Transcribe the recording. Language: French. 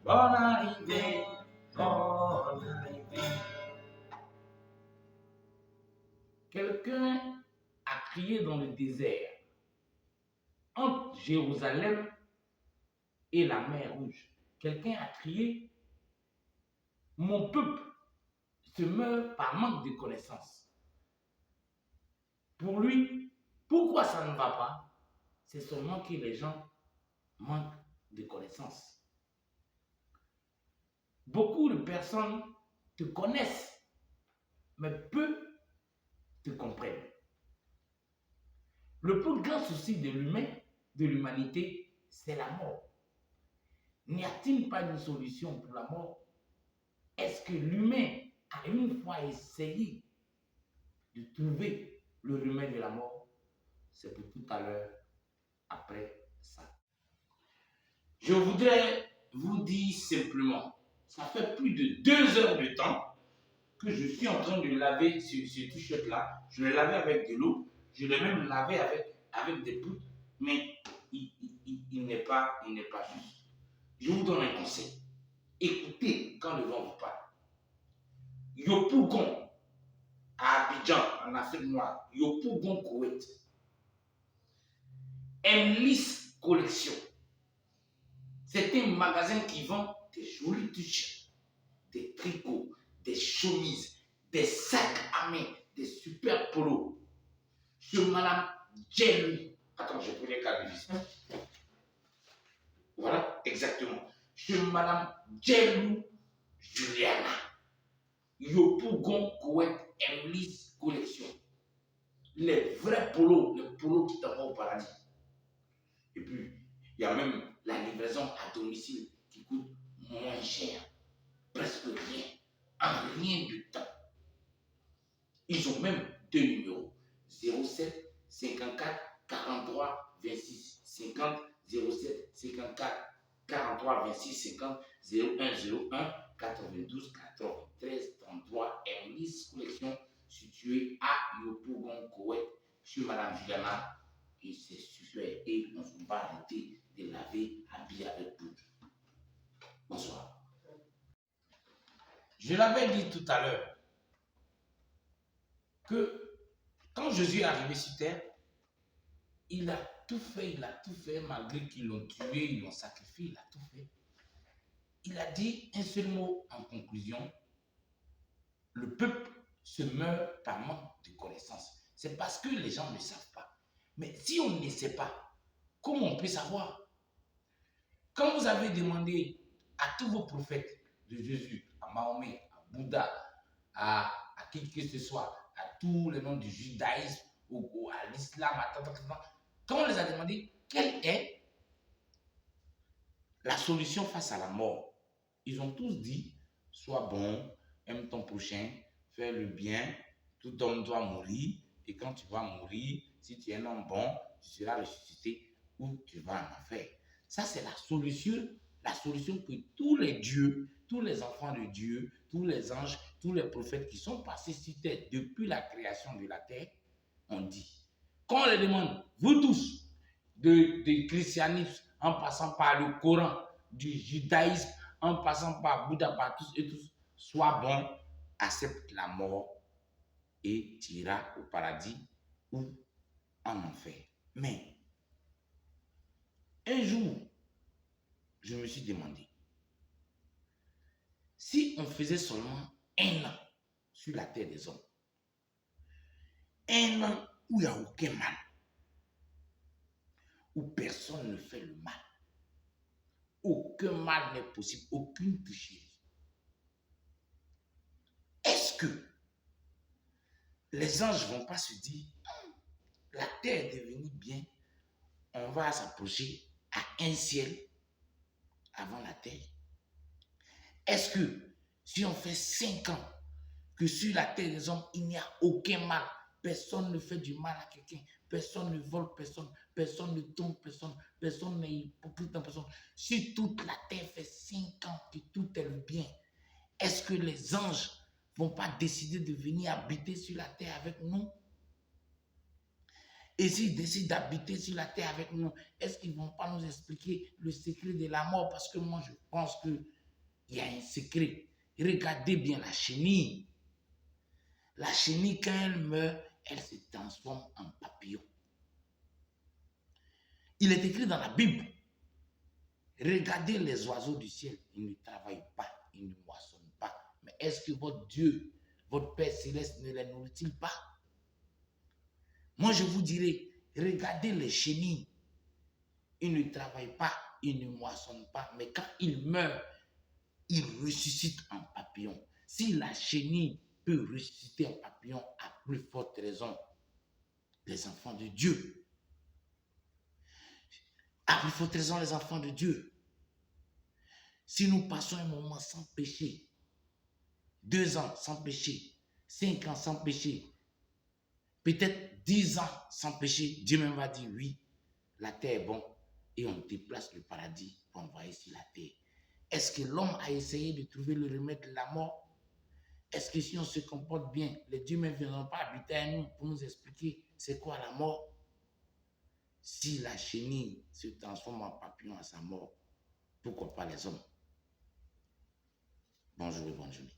bonne arrivée, bonne arrivée. Quelqu'un a crié dans le désert, entre Jérusalem et la mer Rouge. Quelqu'un a crié, mon peuple se meurt par manque de connaissances. Pour lui, pourquoi ça ne va pas? C'est seulement que les gens manquent de connaissances. Beaucoup de personnes te connaissent, mais peu te comprennent. Le plus grand souci de l'humain, de l'humanité, c'est la mort. N'y a-t-il pas une solution pour la mort? Est-ce que l'humain a une fois essayé de trouver le remède de la mort? C'est pour tout à l'heure, après ça. Je voudrais vous dire simplement, ça fait plus de 2 heures de temps que je suis en train de laver ce t-shirt là. Je l'ai lavé avec de l'eau, je l'ai même lavé avec des poudres, mais il n'est pas juste. Je vous donne un conseil. Écoutez quand le vent vous parle. Yopougon, à Abidjan, en Afrique noire, Yopougon, Koweït. Enlis Collection. C'est un magasin qui vend des jolis t-shirts, des tricots, des chemises, des sacs à main, des super polos. Chez Madame Jelly. Attends, je prenais le ici. Voilà, exactement. Chez Madame Jelly Juliana. Yopougon Koweït Enlis Collection. Les vrais polos, les polos qui t'envoient au paradis. Et puis, il y a même la livraison à domicile qui coûte moins cher. Presque rien. En rien du temps. Ils ont même 2 numéros. 07 54 43 26 50 07 54 43 26 50 01 01 92 93 33 Enlis Collection située à Yopougon, Koweït, chez Madame Juliana. Et c'est super. Et on ne va pas arrêter de laver, habiller avec poudre. Bonsoir. Je l'avais dit tout à l'heure que quand Jésus est arrivé sur terre, il a tout fait malgré qu'ils l'ont tué, ils l'ont sacrifié, il a tout fait. Il a dit un seul mot en conclusion, le peuple se meurt par manque de connaissances. C'est parce que les gens ne savent pas. Mais si on ne sait pas, comment on peut savoir? Quand vous avez demandé à tous vos prophètes de Jésus, à Mahomet, à Bouddha, à qui que ce soit, à tous les noms du judaïsme ou à l'islam, quand on les a demandé quelle est la solution face à la mort, ils ont tous dit, sois bon, aime ton prochain, fais le bien, tout homme doit mourir, et quand tu vas mourir, si tu es un homme bon, tu seras ressuscité ou tu vas en enfer. Ça, c'est la solution que tous les dieux, tous les enfants de Dieu, tous les anges, tous les prophètes qui sont passés sur terre depuis la création de la terre ont dit. Quand on les demande, vous tous, du christianisme, en passant par le Coran, du judaïsme, en passant par Bouddha, par tous et tous, sois bon, accepte la mort et tu iras au paradis ou en enfer. Mais un jour, je me suis demandé, si on faisait seulement 1 an sur la terre des hommes, 1 an où il n'y a aucun mal, où personne ne fait le mal, aucun mal n'est possible, aucune tricherie, est-ce que les anges ne vont pas se dire, la terre est devenue bien, on va s'approcher à un ciel avant la terre? Est-ce que si on fait 5 ans que sur la terre des hommes, il n'y a aucun mal, personne ne fait du mal à quelqu'un, personne ne vole personne, personne ne trompe personne, personne n'est hypocrite en personne, si toute la terre fait 5 ans que tout est bien, est-ce que les anges ne vont pas décider de venir habiter sur la terre avec nous? Et s'ils décident d'habiter sur la terre avec nous, est-ce qu'ils ne vont pas nous expliquer le secret de la mort? Parce que moi, je pense que il y a un secret. Regardez bien la chenille. La chenille, quand elle meurt, elle se transforme en papillon. Il est écrit dans la Bible. Regardez les oiseaux du ciel. Ils ne travaillent pas, ils ne moissonnent pas. Mais est-ce que votre Dieu, votre Père céleste ne les nourrit-il pas? Moi, je vous dirais, regardez les chenilles. Ils ne travaillent pas, ils ne moissonnent pas. Mais quand ils meurent, ils ressuscitent en papillon. Si la chenille peut ressusciter en papillon, à plus forte raison, les enfants de Dieu. À plus forte raison, les enfants de Dieu. Si nous passons un moment sans péché, 2 ans sans péché, 5 ans sans péché, peut-être 10 ans sans péché, Dieu même va dire oui, la terre est bonne et on déplace le paradis pour envoyer sur la terre. Est-ce que l'homme a essayé de trouver le remède de la mort? Est-ce que si on se comporte bien, les dieux ne viendront pas habiter à nous pour nous expliquer c'est quoi la mort? Si la chenille se transforme en papillon à sa mort, pourquoi pas les hommes? Bonjour et bonne journée.